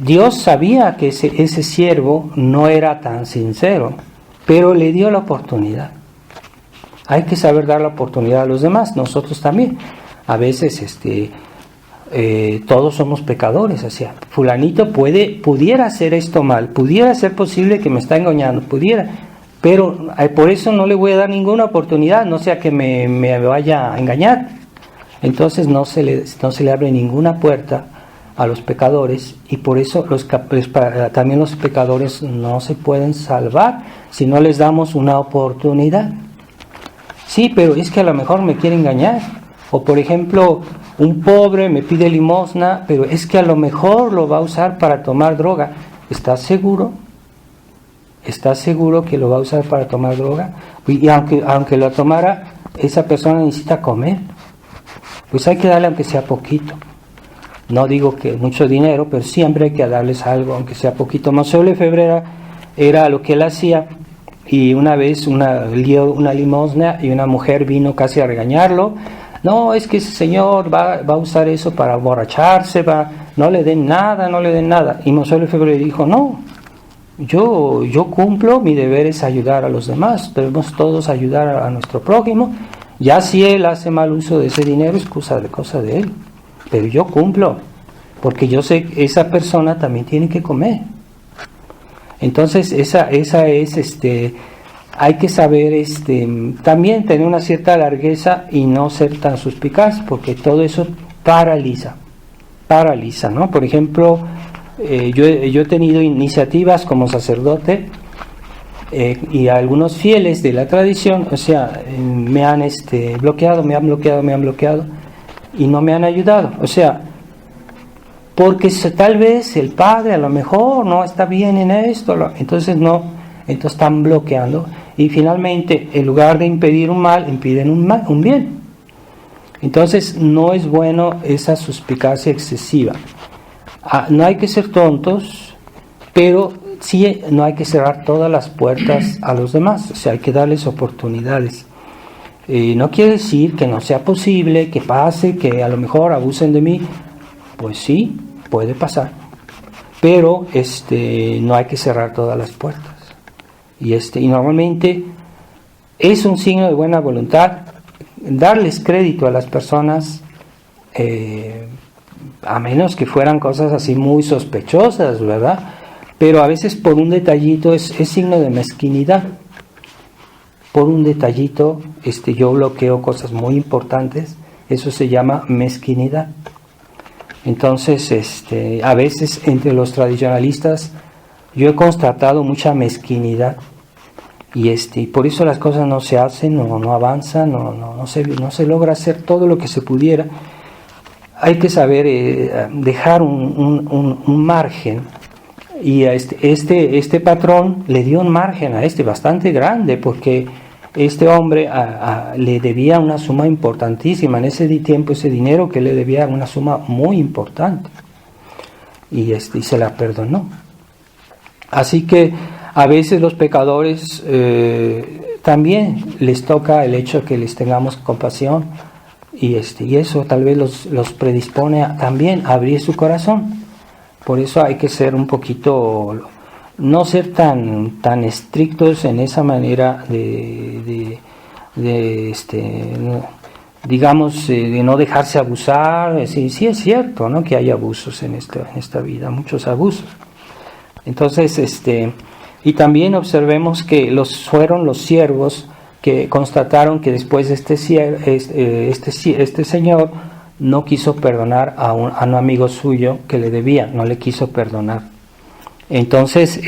Dios sabía que ese siervo no era tan sincero, pero le dio la oportunidad. Hay que saber dar la oportunidad a los demás, nosotros también. A veces todos somos pecadores, o sea, fulanito pudiera hacer esto mal, pudiera ser posible que me está engañando, pero por eso no le voy a dar ninguna oportunidad, no sea que me vaya a engañar. Entonces no se le abre ninguna puerta a los pecadores, y por eso también los pecadores no se pueden salvar si no les damos una oportunidad. Sí, pero es que a lo mejor me quiere engañar. O por ejemplo, un pobre me pide limosna, pero es que a lo mejor lo va a usar para tomar droga. ¿Estás seguro? ¿Estás seguro que lo va a usar para tomar droga? Y aunque lo tomara, esa persona necesita comer. Pues hay que darle aunque sea poquito. No digo que mucho dinero, pero siempre hay que darles algo, aunque sea poquito. Monseñor Lefebvre era lo que él hacía. Y una vez dio una limosna y una mujer vino casi a regañarlo. No, es que ese señor va a usar eso para emborracharse, no le den nada. Y Monseñor Lefebvre dijo, no, yo cumplo, mi deber es ayudar a los demás, debemos todos ayudar a nuestro prójimo. Ya si él hace mal uso de ese dinero es cosa de él, pero yo cumplo, porque yo sé que esa persona también tiene que comer. Entonces esa es hay que saber también tener una cierta largueza y no ser tan suspicaz, porque todo eso paraliza, ¿no? Por ejemplo, yo he tenido iniciativas como sacerdote y algunos fieles de la tradición, o sea, me han bloqueado y no me han ayudado, o sea, porque tal vez el padre a lo mejor no está bien en esto, entonces están bloqueando y finalmente en lugar de impedir un mal, impiden un bien. Entonces no es bueno esa suspicacia excesiva. No hay que ser tontos, pero sí no hay que cerrar todas las puertas a los demás, o sea, hay que darles oportunidades. No quiere decir que no sea posible, que pase, que a lo mejor abusen de mí, pues sí, puede pasar, pero no hay que cerrar todas las puertas. Y normalmente es un signo de buena voluntad darles crédito a las personas, a menos que fueran cosas así muy sospechosas, ¿verdad? Pero a veces por un detallito es signo de mezquinidad. Por un detallito yo bloqueo cosas muy importantes, eso se llama mezquinidad. Entonces a veces entre los tradicionalistas yo he constatado mucha mezquinidad y por eso las cosas no se hacen, no avanzan, no se logra hacer todo lo que se pudiera. Hay que saber dejar un margen, y este patrón le dio un margen a bastante grande, porque este hombre le debía una suma importantísima en ese tiempo, ese dinero que le debía una suma muy importante, y se la perdonó. Así que a veces los pecadores también les toca el hecho de que les tengamos compasión, y eso tal vez los predispone también a abrir su corazón. Por eso hay que ser un poquito, no ser tan estrictos en esa manera digamos, de no dejarse abusar. Sí es cierto, ¿no?, que hay abusos en esta vida, muchos abusos. Entonces, y también observemos que fueron los siervos que constataron que después este señor no quiso perdonar a un amigo suyo que le debía, no le quiso perdonar. Entonces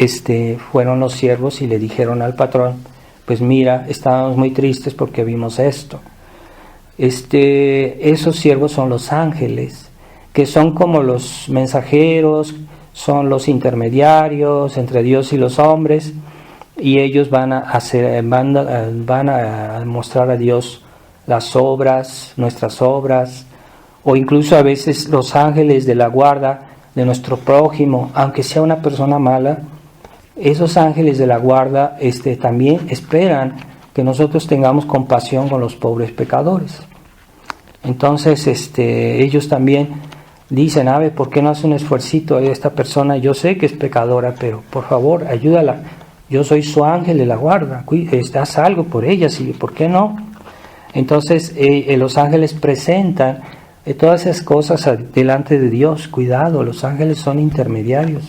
fueron los siervos y le dijeron al patrón: pues mira, estábamos muy tristes porque vimos esto. Esos siervos son los ángeles, que son como los mensajeros, son los intermediarios entre Dios y los hombres, y ellos van a mostrar a Dios las obras, nuestras obras, o incluso a veces los ángeles de la guarda de nuestro prójimo, aunque sea una persona mala. Esos ángeles de la guarda también esperan que nosotros tengamos compasión con los pobres pecadores. Entonces ellos también dicen: a ver, ¿por qué no hace un esfuercito esta persona? Yo sé que es pecadora, pero por favor ayúdala, yo soy su ángel de la guarda, haz algo por ella, ¿sí? ¿Por qué no? Entonces los ángeles presentan todas esas cosas delante de Dios. Cuidado, los ángeles son intermediarios,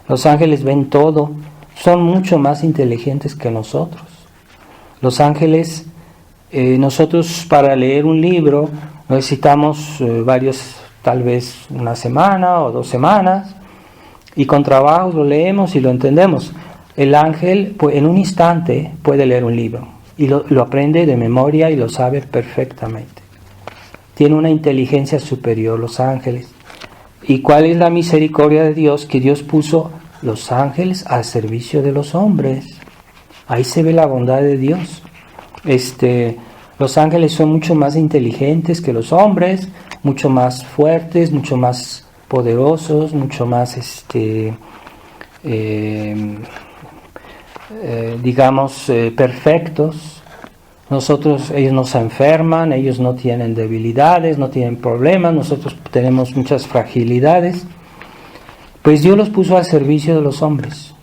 los ángeles ven todo, son mucho más inteligentes que nosotros. Los ángeles, nosotros para leer un libro necesitamos tal vez una semana o 2 semanas, y con trabajo lo leemos y lo entendemos. El ángel en un instante puede leer un libro y lo aprende de memoria y lo sabe perfectamente. Tiene una inteligencia superior los ángeles. ¿Y cuál es la misericordia de Dios? Que Dios puso los ángeles al servicio de los hombres. Ahí se ve la bondad de Dios. Los ángeles son mucho más inteligentes que los hombres, mucho más fuertes, mucho más poderosos, mucho más perfectos. Ellos no se enferman, ellos no tienen debilidades, no tienen problemas, nosotros tenemos muchas fragilidades. Pues Dios los puso al servicio de los hombres.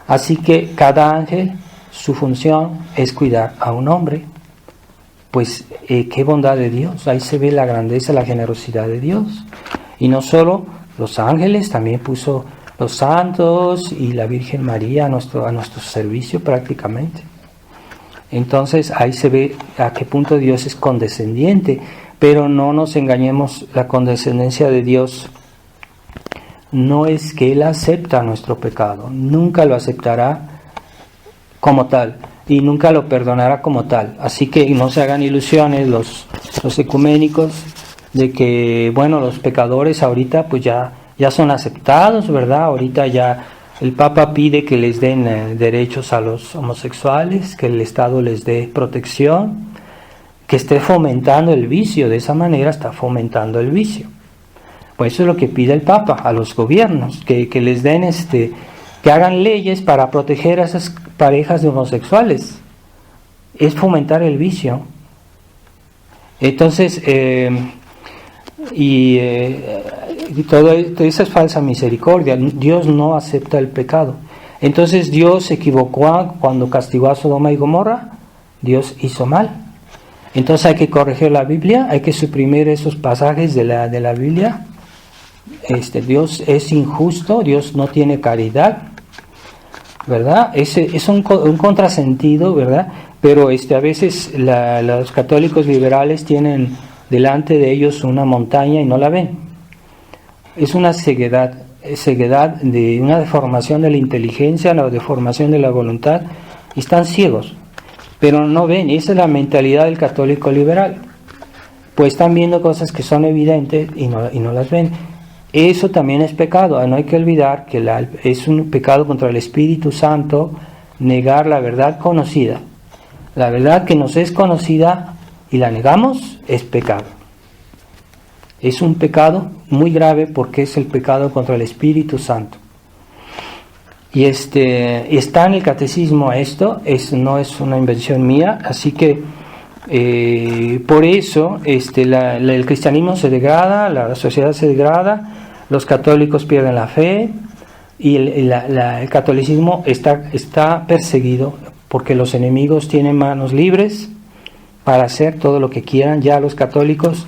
Así que cada ángel, su función es cuidar a un hombre. Pues qué bondad de Dios, ahí se ve la grandeza, la generosidad de Dios. Y no solo los ángeles, también puso los santos y la Virgen María a nuestro servicio prácticamente. Entonces ahí se ve a qué punto Dios es condescendiente, pero no nos engañemos, la condescendencia de Dios no es que Él acepta nuestro pecado, nunca lo aceptará como tal y nunca lo perdonará como tal. Así que no se hagan ilusiones los ecuménicos de que, bueno, los pecadores ahorita pues ya son aceptados, ¿verdad? Ahorita ya el Papa pide que les den derechos a los homosexuales, que el Estado les dé protección, que esté fomentando el vicio, de esa manera está fomentando el vicio. Pues eso es lo que pide el Papa a los gobiernos, que les den que hagan leyes para proteger a esas parejas de homosexuales. Es fomentar el vicio. Entonces, toda esa es falsa misericordia. Dios no acepta el pecado. Entonces Dios se equivocó cuando castigó a Sodoma y Gomorra. Dios hizo mal. Entonces hay que corregir la Biblia, hay que suprimir esos pasajes de la Biblia. Dios es injusto, Dios no tiene caridad, ¿verdad? Es un contrasentido, ¿verdad? Pero a veces los católicos liberales tienen delante de ellos una montaña y no la ven. Es una ceguedad de una deformación de la inteligencia, la deformación de la voluntad, y están ciegos, pero no ven. Esa es la mentalidad del católico liberal, pues están viendo cosas que son evidentes y no las ven. Eso también es pecado. No hay que olvidar que es un pecado contra el Espíritu Santo negar la verdad conocida. La verdad que nos es conocida y la negamos es pecado. Es un pecado muy grave porque es el pecado contra el Espíritu Santo. Y está en el catecismo esto, no es una invención mía, así que por eso el cristianismo se degrada, la sociedad se degrada, los católicos pierden la fe y el catolicismo está perseguido porque los enemigos tienen manos libres para hacer todo lo que quieran. Ya los católicos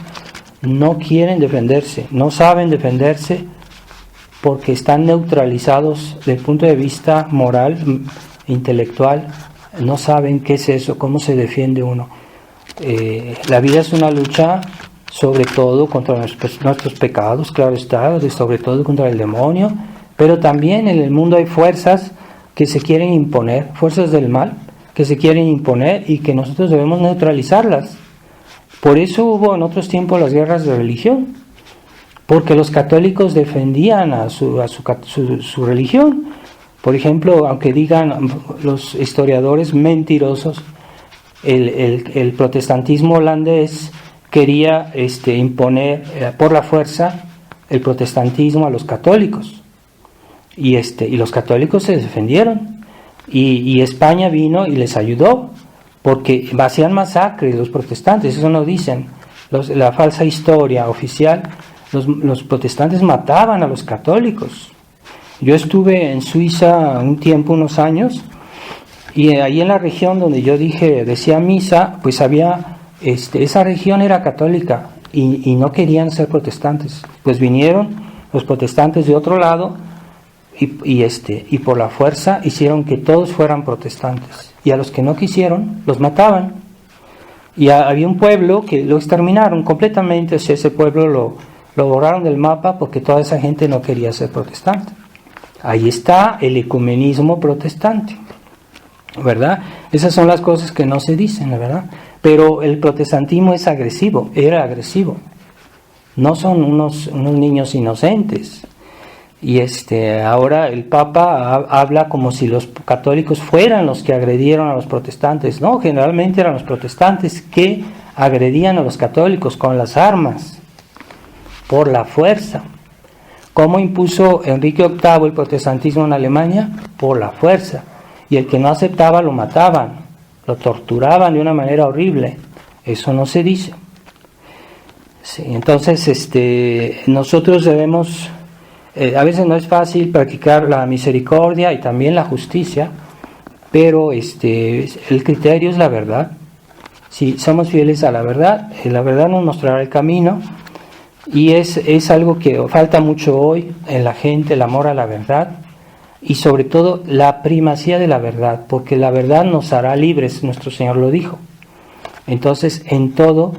no quieren defenderse, no saben defenderse porque están neutralizados desde el punto de vista moral, intelectual, no saben qué es eso, cómo se defiende uno. La vida es una lucha sobre todo contra nuestros pecados, claro está, sobre todo contra el demonio, pero también en el mundo hay fuerzas que se quieren imponer, fuerzas del mal que se quieren imponer y que nosotros debemos neutralizarlas. Por eso hubo en otros tiempos las guerras de religión, porque los católicos defendían a su religión. Por ejemplo, aunque digan los historiadores mentirosos, el protestantismo holandés quería imponer por la fuerza el protestantismo a los católicos y los católicos se defendieron y España vino y les ayudó porque hacían masacres los protestantes, eso no dicen la falsa historia oficial. Los protestantes mataban a los católicos. Yo estuve en Suiza un tiempo, unos años, y ahí en la región donde yo decía misa, pues había esa región era católica y no querían ser protestantes. Pues vinieron los protestantes de otro lado y por la fuerza hicieron que todos fueran protestantes. Y a los que no quisieron, los mataban. Y había un pueblo que lo exterminaron completamente, o sea, ese pueblo lo borraron del mapa porque toda esa gente no quería ser protestante. Ahí está el ecumenismo protestante, ¿verdad? Esas son las cosas que no se dicen, ¿verdad? Pero el protestantismo es agresivo, era agresivo. No son unos niños inocentes. Y ahora el Papa habla como si los católicos fueran los que agredieron a los protestantes. No, generalmente eran los protestantes que agredían a los católicos con las armas, por la fuerza. ¿Cómo impuso Enrique VIII el protestantismo en Alemania? Por la fuerza. Y el que no aceptaba lo mataban, lo torturaban de una manera horrible. Eso no se dice. Sí, entonces nosotros debemos A veces no es fácil practicar la misericordia y también la justicia, pero el criterio es la verdad. Si somos fieles a la verdad nos mostrará el camino, y es algo que falta mucho hoy en la gente, el amor a la verdad, y sobre todo la primacía de la verdad, porque la verdad nos hará libres, nuestro Señor lo dijo. Entonces, en todo,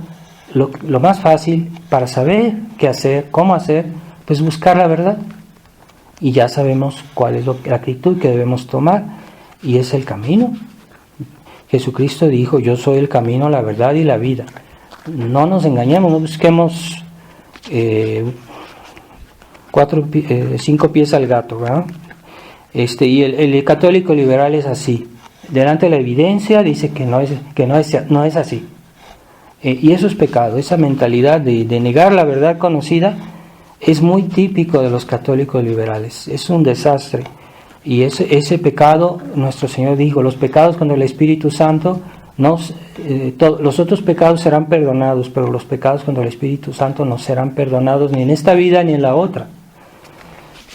lo más fácil para saber qué hacer, cómo hacer, pues buscar la verdad, y ya sabemos cuál es la actitud que debemos tomar, y es el camino. Jesucristo dijo: yo soy el camino, la verdad y la vida. No nos engañemos, no busquemos 5 pies al gato, ¿verdad? Y el católico liberal es así. Delante de la evidencia dice que no es así. Y eso es pecado. Esa mentalidad de negar la verdad conocida es muy típico de los católicos liberales. Es un desastre. Y ese pecado, nuestro Señor dijo: los pecados contra el Espíritu Santo, los otros pecados serán perdonados, pero los pecados contra el Espíritu Santo no serán perdonados ni en esta vida ni en la otra.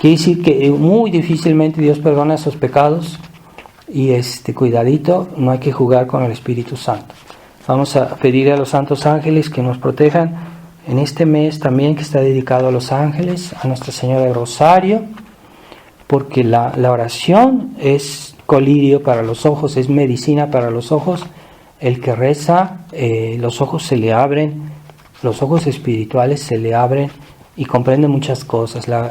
Quiere decir que muy difícilmente Dios perdona esos pecados, y cuidadito, no hay que jugar con el Espíritu Santo. Vamos a pedir a los santos ángeles que nos protejan en este mes también, que está dedicado a los ángeles, a Nuestra Señora del Rosario, porque la oración es colirio para los ojos, es medicina para los ojos. El que reza, los ojos se le abren, los ojos espirituales se le abren y comprende muchas cosas. La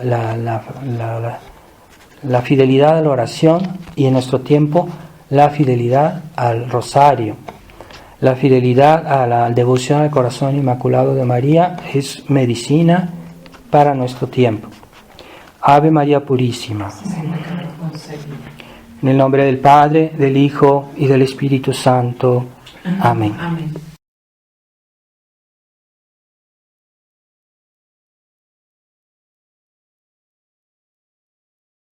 fidelidad a la oración, y en nuestro tiempo la fidelidad al rosario, la fidelidad a la devoción al corazón inmaculado de María es medicina para nuestro tiempo. Ave María Purísima. En el nombre del Padre, del Hijo y del Espíritu Santo. Amén. Amén.